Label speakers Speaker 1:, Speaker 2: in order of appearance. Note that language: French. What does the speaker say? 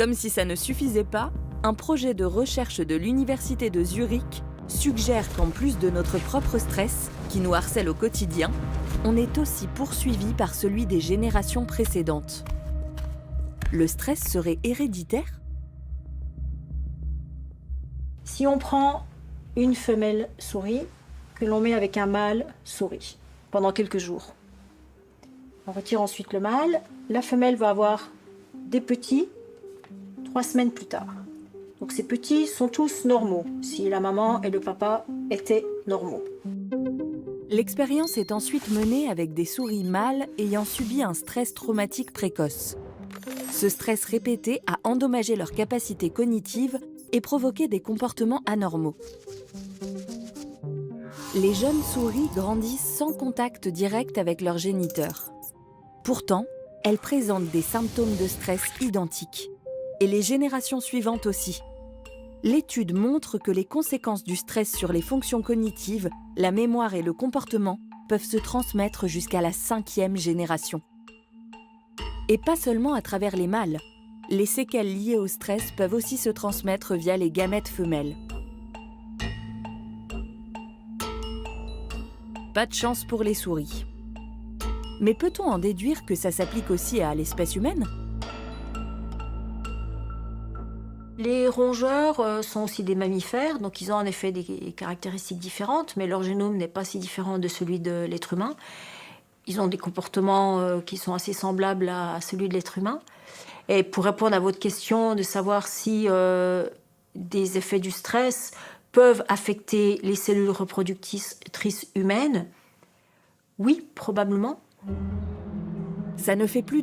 Speaker 1: Comme si ça ne suffisait pas, un projet de recherche de l'Université de Zurich suggère qu'en plus de notre propre stress, qui nous harcèle au quotidien, on est aussi poursuivi par celui des générations précédentes. Le stress serait héréditaire ?
Speaker 2: Si on prend une femelle souris que l'on met avec un mâle souris pendant quelques jours, on retire ensuite le mâle, la femelle va avoir des petits 3 semaines plus tard. Donc ces petits sont tous normaux, si la maman et le papa étaient normaux.
Speaker 1: L'expérience est ensuite menée avec des souris mâles ayant subi un stress traumatique précoce. Ce stress répété a endommagé leur capacité cognitive et provoqué des comportements anormaux. Les jeunes souris grandissent sans contact direct avec leur géniteur. Pourtant, elles présentent des symptômes de stress identiques. Et les générations suivantes aussi. L'étude montre que les conséquences du stress sur les fonctions cognitives, la mémoire et le comportement peuvent se transmettre jusqu'à la 5e génération. Et pas seulement à travers les mâles. Les séquelles liées au stress peuvent aussi se transmettre via les gamètes femelles. Pas de chance pour les souris. Mais peut-on en déduire que ça s'applique aussi à l'espèce humaine ?
Speaker 2: Les rongeurs sont aussi des mammifères, donc ils ont en effet des caractéristiques différentes, mais leur génome n'est pas si différent de celui de l'être humain. Ils ont des comportements qui sont assez semblables à celui de l'être humain. Et pour répondre à votre question de savoir si des effets du stress peuvent affecter les cellules reproductrices humaines, oui, probablement.
Speaker 1: Ça ne fait plus